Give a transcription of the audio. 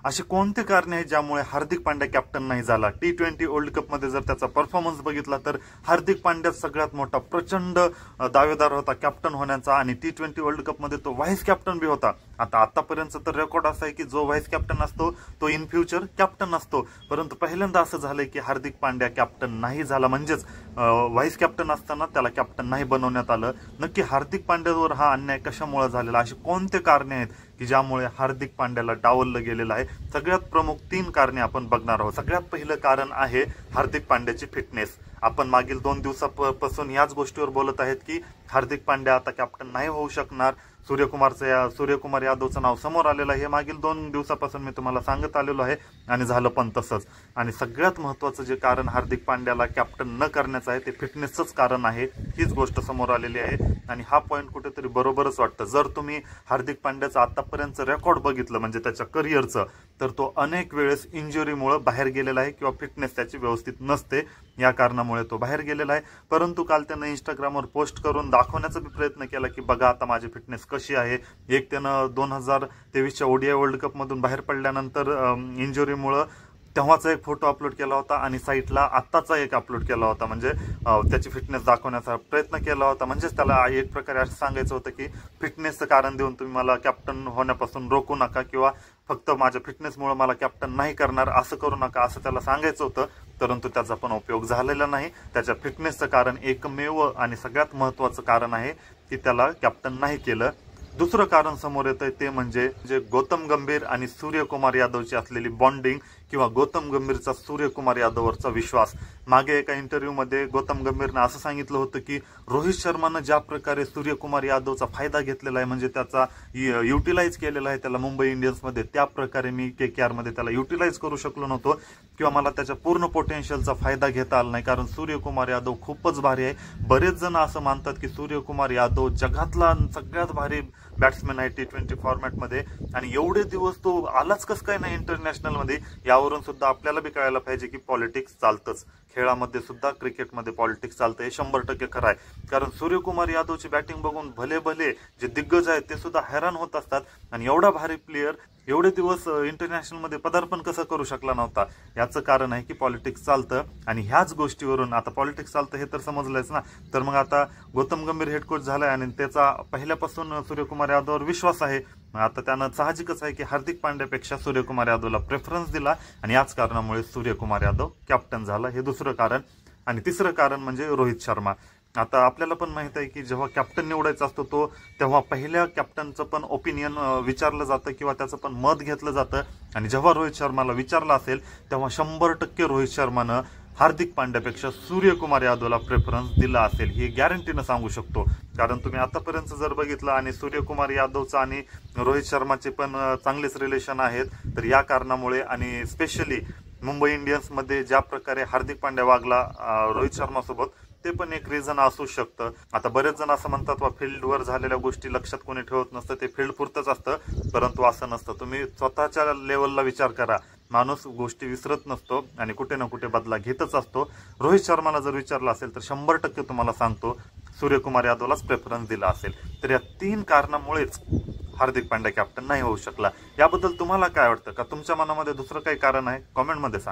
अशी कोणती कारणे आहेत ज्यामुळे हार्दिक पांड्या कॅप्टन नाही झाला? T20 वर्ल्ड कप मध्ये जर त्याचा परफॉर्मन्स बघितला तर हार्दिक पांड्या सगळ्यात मोठा प्रचंड दावेदार होता कॅप्टन होण्याचा आणि T20 वर्ल्ड कप मध्ये तो व्हाईस कॅप्टन बी होता। आतापर्यंत तर रेकॉर्ड असा आहे की जो व्हाईस कॅप्टन असतो तो इन फ्युचर कॅप्टन असतो, परंतु पहिल्यांदा असं झालंय की हार्दिक पांड्या कॅप्टन नाही झाला, म्हणजेच व्हाईस कॅप्टन असताना त्याला कॅप्टन नाही बनवण्यात आलं। नक्की हार्दिक पांड्यावर हा अन्याय कशामुळे झालेला, अशी कोणते कारणे आहेत की ज्यामुळे हार्दिक पांड्याला डावललं गेलेलं आहे? सगळ्यात प्रमुख 3 कारणे आपण बघणार आहोत। सगळ्यात पहिलं कारण आहे हार्दिक पांड्याची फिटनेस। आपण मागील 2 दिवसापासून याच गोष्टीवर बोलत आहेत की हार्दिक पांड्या आता कॅप्टन नाही होऊ शकणार। सूर्यकुमार यादवचं नाव समोर आलेलं आहे, हे मागील 2 दिवसापासून मी तुम्हाला सांगत आलेलो आहे आणि झालं पण तसंच। आणि सगळ्यात महत्त्वाचं जे कारण हार्दिक पांड्याला कॅप्टन न करण्याचं आहे ते फिटनेसचंच कारण आहे। हीच गोष्ट समोर आलेली आहे आणि हा पॉईंट कुठेतरी बरोबरच वाटतं। जर तुम्ही हार्दिक पांड्याचं आतापर्यंत रेकॉर्ड बघितलं म्हणजे त्याच्या करिअरचं, तर तो अनेक वेळेस इंजुरीमुळे बाहेर गेलेला आहे किंवा फिटनेस त्याची व्यवस्थित नसते, या कारणामुळे तो बाहेर गेलेला आहे। परंतु काल त्यानं इंस्टाग्रामवर पोस्ट करून दाखवण्याचा प्रयत्न केला की बघा आता माझी फिटनेस कशी आहे। एक त्यानं 2023च्या ODI वर्ल्ड कप मधून बाहेर पडल्यानंतर इंजुरीमुळे तेव्हाचा एक फोटो अपलोड केला होता आणि साईटला आत्ताचा एक अपलोड केला होता, म्हणजे त्याची फिटनेस दाखवण्याचा प्रयत्न केला होता। म्हणजेच त्याला एक प्रकारे असं सांगायचं होतं की फिटनेसचं कारण देऊन तुम्ही मला कॅप्टन होण्यापासून रोखू नका किंवा फक्त माझ्या फिटनेसमुळे मला कॅप्टन नाही करणार असं करू नका, असं त्याला सांगायचं होतं। परंतु त्याचा पण उपयोग झालेला नाही। त्याच्या फिटनेसचं कारण एकमेव आणि सगळ्यात महत्त्वाचं कारण आहे की त्याला कॅप्टन नाही केलं। दुसरं कारण समोर येतंय ते म्हणजे गौतम गंभीर आणि सूर्यकुमार यादवची असलेली बॉन्डिंग किंवा गौतम गंभीरचा सूर्यकुमार यादववरचा विश्वास। मागे एका इंटरव्ह्यू मध्ये गौतम गंभीरनं असं सांगितलं होतं की रोहित शर्मानं ज्या प्रकारे सूर्यकुमार यादवचा फायदा घेतलेला आहे, म्हणजे त्याचा युटिलाइज केलेला आहे त्याला मुंबई इंडियन्स मध्ये, त्या प्रकारे मी KKR मध्ये त्याला युटिलाइज करू शकलो नव्हतो किंवा मला त्याच्या पूर्ण पोटेन्शियलचा फायदा घेता आला नाही, कारण सूर्यकुमार यादव खूपच भारी आहे। बरेच जण असं मानतात की सूर्यकुमार यादव जगातला सगळ्यात भारी बॅट्समॅन आहे T20 फॉर्मॅट मध्ये, आणि एवढे दिवस तो आलाच कसं काय नाही इंटरनॅशनल मध्ये, यावरून सुद्धा आपल्याला बी कळायला पाहिजे की पॉलिटिक्स चालतंच खेळामध्ये सुद्धा, क्रिकेटमध्ये पॉलिटिक्स चालतं, हे 100% खरं आहे। कारण सूर्यकुमार यादवची बॅटिंग बघून भले भले जे दिग्गज आहेत ते सुद्धा हैराण होत असतात, आणि एवढा भारी प्लेयर एवढे दिवस इंटरनॅशनल मध्ये पदार्पण कसं करू शकला नव्हता, याचं कारण आहे की पॉलिटिक्स चालतं। आणि ह्याच गोष्टीवरून आता पॉलिटिक्स चालतं हे तर समजलंच ना, तर मग आता गौतम गंभीर हेड कोच झालाय आणि त्याचा पहिल्यापासून सूर्यकुमार यादववर विश्वास आहे। आता त्यानं साहजिकच आहे की हार्दिक पांड्यापेक्षा सूर्यकुमार यादवला प्रेफरन्स दिला आणि याच कारणामुळे सूर्यकुमार यादव कॅप्टन झाला, हे दुसरं कारण। आणि तिसरं कारण म्हणजे रोहित शर्मा। आता आपल्याला पण माहित आहे की जेव्हा कॅप्टन निवडायचा असतो तेव्हा पहिल्या कॅप्टनचं पण ओपिनियन विचारलं जातं किंवा त्याचं पण मत घेतलं जातं, आणि जेव्हा रोहित शर्माला विचारलं असेल तेव्हा 100% रोहित शर्मानं हार्दिक पांड्यापेक्षा सूर्यकुमार यादवला प्रेफरन्स दिला असेल, ही गॅरंटीनं सांगू शकतो। कारण तुम्ही आतापर्यंत जर बघितलं आणि सूर्यकुमार यादवचं आणि रोहित शर्माचे पण चांगलेच रिलेशन आहेत, तर या कारणामुळे आणि स्पेशली मुंबई इंडियन्स मध्ये ज्या प्रकारे हार्दिक पांड्या वागला रोहित शर्मा सोबत, ते पण एक रिझन असू शकतं। आता बरेच जण असं म्हणतात फील्डवर झालेल्या गोष्टी लक्षात कोणी ठेवत नसतं, ते फील्ड पुरतच असतं, परंतु असं नसतं। तुम्ही स्वतःच्या लेवलला विचार करा, माणूस गोष्टी विसरत नसतो आणि कुठे ना कुठे बदला घेतच असतो। रोहित शर्माला जर विचारलं असेल तर 100% तुम्हाला सांगतो सूर्यकुमार यादवलाच प्रेफरन्स दिला असेल। तर या 3 कारणामुळेच हार्दिक पांड्या कॅप्टन नाही होऊ शकला। याबद्दल तुम्हाला काय वाटतं? का तुमच्या मनामध्ये दुसरं काही कारण आहे? कॉमेंटमध्ये सांगा।